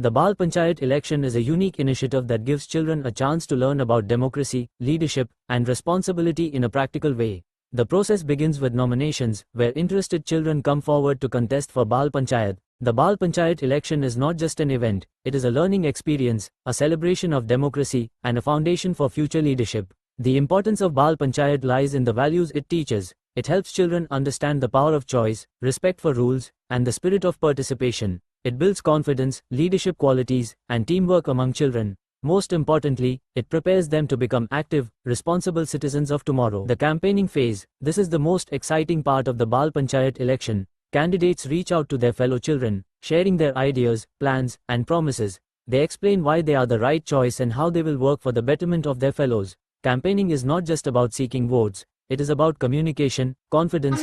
The Bal Panchayat election is a unique initiative that gives children a chance to learn about democracy, leadership, and responsibility in a practical way. The process begins with nominations, where interested children come forward to contest for Bal Panchayat. The Bal Panchayat election is not just an event, it is a learning experience, a celebration of democracy, and a foundation for future leadership. The importance of Bal Panchayat lies in the values it teaches. It helps children understand the power of choice, respect for rules, and the spirit of participation. It builds confidence, leadership qualities, and teamwork among children. Most importantly, it prepares them to become active, responsible citizens of tomorrow. The campaigning phase. This is the most exciting part of the Bal Panchayat election. Candidates reach out to their fellow children, sharing their ideas, plans, and promises. They explain why they are the right choice and how they will work for the betterment of their fellows. Campaigning is not just about seeking votes. It is about communication, confidence.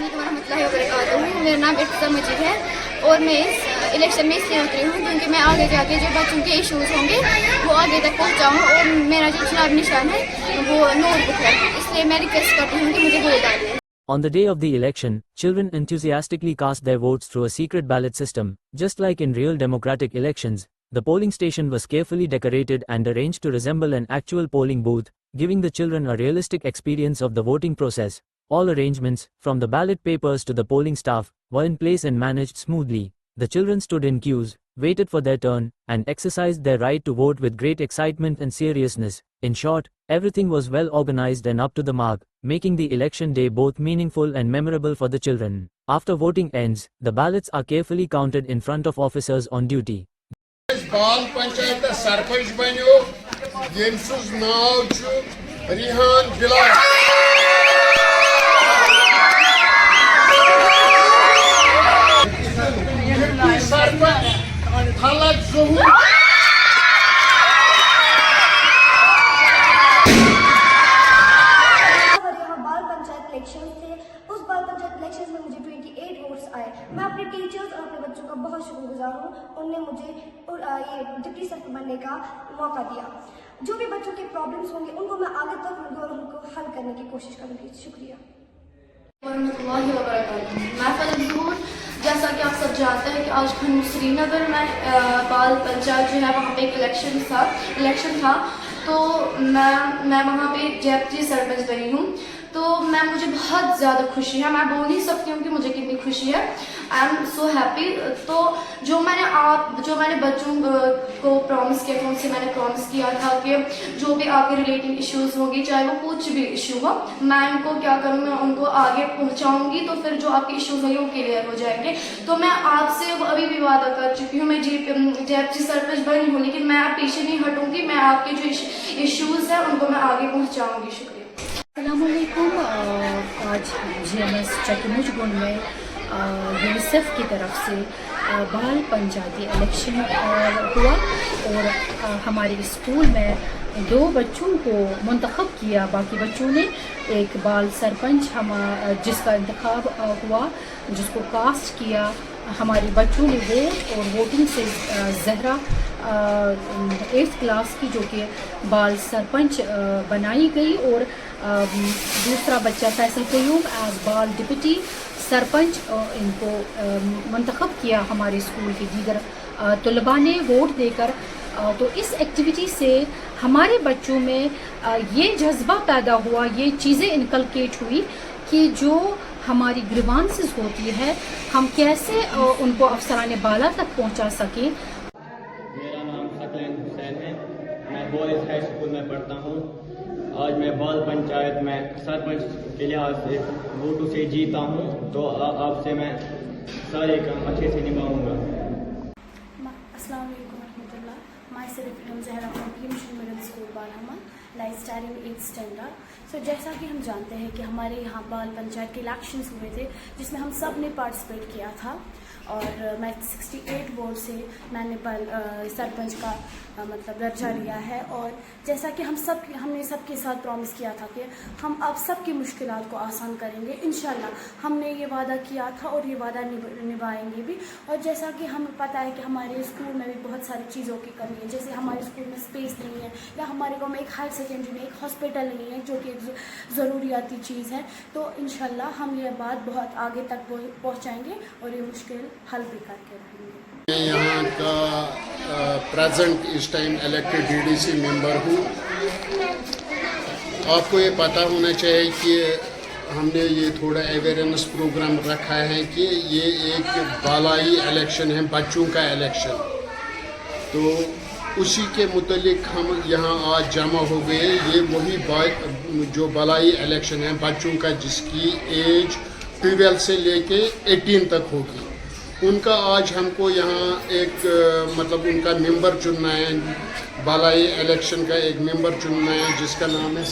मेरा नाम इफ्तिखा मजीद है और मैं इस election में इसलिए उतरी हूँ क्योंकि मैं आगे जाके जो बच्चों के इश्यूज होंगे वो आगे तक पहुँचाऊँ और मेरा जो चुनाव निशान है वो नोटबुक है, इसलिए मैं रिक्वेस्ट करती हूँ कि मुझे वोट डालिए. On the day of the election, children enthusiastically cast their votes through a secret ballot system. Just like in real democratic elections, the polling station was carefully decorated and arranged to resemble an actual polling booth, giving the children a realistic experience of the voting process. All arrangements, from the ballot papers to the polling staff, were in place and managed smoothly. The children stood in queues, waited for their turn, and exercised their right to vote with great excitement and seriousness. In short, everything was well organized and up to the mark, making the election day both meaningful and memorable for the children. After voting ends, the ballots are carefully counted in front of officers on duty. Bal Panchayat sarpanch banyo, yemsuz nav chu Rihan Bilal. Halak Zuhur. उस बाल panchayat election में मुझे 28 votes आए. मैं अपने teachers और अपने बच्चों का बहुत शुक्रगुजार हूँ. उनने मुझे ये डिप्टी सरपंच बनने का मौका दिया. जो भी बच्चों के प्रॉब्लम्स होंगे उनको मैं आगे तक उनको हल करने की कोशिश करूँगी. शुक्रिया. मैं फजल ज़हूर, जैसा कि आप सब जानते हैं कि आज श्रीनगर में बाल पंचायत जो है वहाँ पे एक इलेक्शन था तो मैं वहाँ पे डेप्टी सरपंच बनी हूँ. तो मुझे बहुत ज़्यादा खुशी है, मैं बोल नहीं सकती हूँ कि मुझे कितनी खुशी है. I am so happy. तो जो मैंने बच्चों को प्रॉमिस किया था, उनसे मैंने प्रॉमिस किया था कि जो भी आपके रिलेटिव इश्यूज़ होंगे, चाहे वो कुछ भी इशू हो, मैं उनको क्या करूँ, मैं उनको आगे पहुँचाऊँगी तो फिर जो आपके इश्यूज़ होंगे वो क्लियर हो जाएंगे. तो मैं आपसे अभी भी वादा कर चुकी हूँ, मैं डेप्टी सरपंच बनी हूँ लेकिन मैं पीछे नहीं हटूँगी. मैं आपके जो इश्यूज़ हैं उनको मैं आगे पहुँचाऊँगी. शुक्रिया. अस्सलामुअलैकुम. आज GMS चकिमुचगुंड में यूनिसेफ की तरफ से बाल पंचायती इलेक्शन हुआ और हमारे स्कूल में 2 बच्चों को मुंतखब किया. बाकी बच्चों ने एक बाल सरपंच जिसका इंतखाब हुआ, जिसको कास्ट किया. हमारे बच्चों ने वोट और वोटिंग से जहरा 8th क्लास की जो कि बाल सरपंच बनाई गई और दूसरा बच्चा फैसल क़य्यूम एज बाल डिप्टी सरपंच इनको मुंतखब किया हमारे स्कूल के दीगर तलबा ने वोट देकर. तो इस एक्टिविटी से हमारे बच्चों में ये जज्बा पैदा हुआ, ये चीज़ें इनकलकेट हुई कि जो हमारी ग्रीवांसेस होती है हम कैसे उनको अफसरान बाला तक पहुंचा सकें. मेरा नाम सकलैन हुसैन है, मैं बॉयज़ हाई स्कूल में पढ़ता हूँ. आज मैं बाल पंचायत में सरपंच के लिहाज से वोटों से जीता हूँ तो आपसे मैं सारे काम अच्छे से निभाऊँगा. अस्सलाम वालेकुम रहमतुल्लाह. Myself Ilham Zahra from Mission Middle School Balhama, like studying 8th standard. So जैसा कि हम जानते हैं कि हमारे यहाँ बाल पंचायत के इलेक्शंस हुए थे जिसमें हम सब ने पार्टिसिपेट किया था और मैं 68 वोट से मैंने सरपंच का मतलब दर्जा लिया है. और जैसा कि हमने सबके साथ प्रॉमिस किया था कि हम अब सबकी मुश्किलात को आसान करेंगे इंशाल्लाह. हमने ये वादा किया था और ये वादा निभाएंगे भी. और जैसा कि हमें पता है कि हमारे स्कूल में भी बहुत सारी चीज़ों की कमी है, जैसे हमारे स्कूल में स्पेस नहीं है या हमारे गाँव में एक हायर सेकेंडरी में एक हॉस्पिटल नहीं है जो कि एक ज़रूरियाती चीज़ है. तो इंशाल्लाह हम ये बात बहुत आगे तक पहुँचाएँगे और ये मुश्किल हल भी करके रहेंगे. यहाँ का प्रेजेंट इस टाइम इलेक्टेड डीडीसी मेंबर हूँ। आपको ये पता होना चाहिए कि हमने ये थोड़ा अवेयरनेस प्रोग्राम रखा है कि ये एक बालाई इलेक्शन है, बच्चों का इलेक्शन। तो उसी के मुतालिक हम यहाँ आज जमा हो गए। ये वही जो बालाई इलेक्शन है बच्चों का, जिसकी एज 12 से लेके 18 तक होगी, उनका आज हमको यहाँ एक मतलब उनका मेंबर चुनना है। बालाई इलेक्शन का एक मेंबर चुनना है जिसका नाम है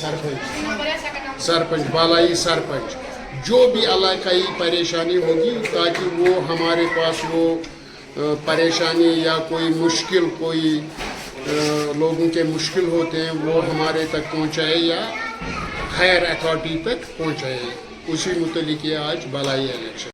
सरपंच, बालाई सरपंच। जो भी इलाकाई परेशानी होगी ताकि वो हमारे पास वो परेशानी या कोई मुश्किल, कोई लोगों के मुश्किल होते हैं वो हमारे तक पहुँचाए या हायर अथॉरिटी तक पहुँचाए। उसी मुतालिक ये आज बालाई इलेक्शन।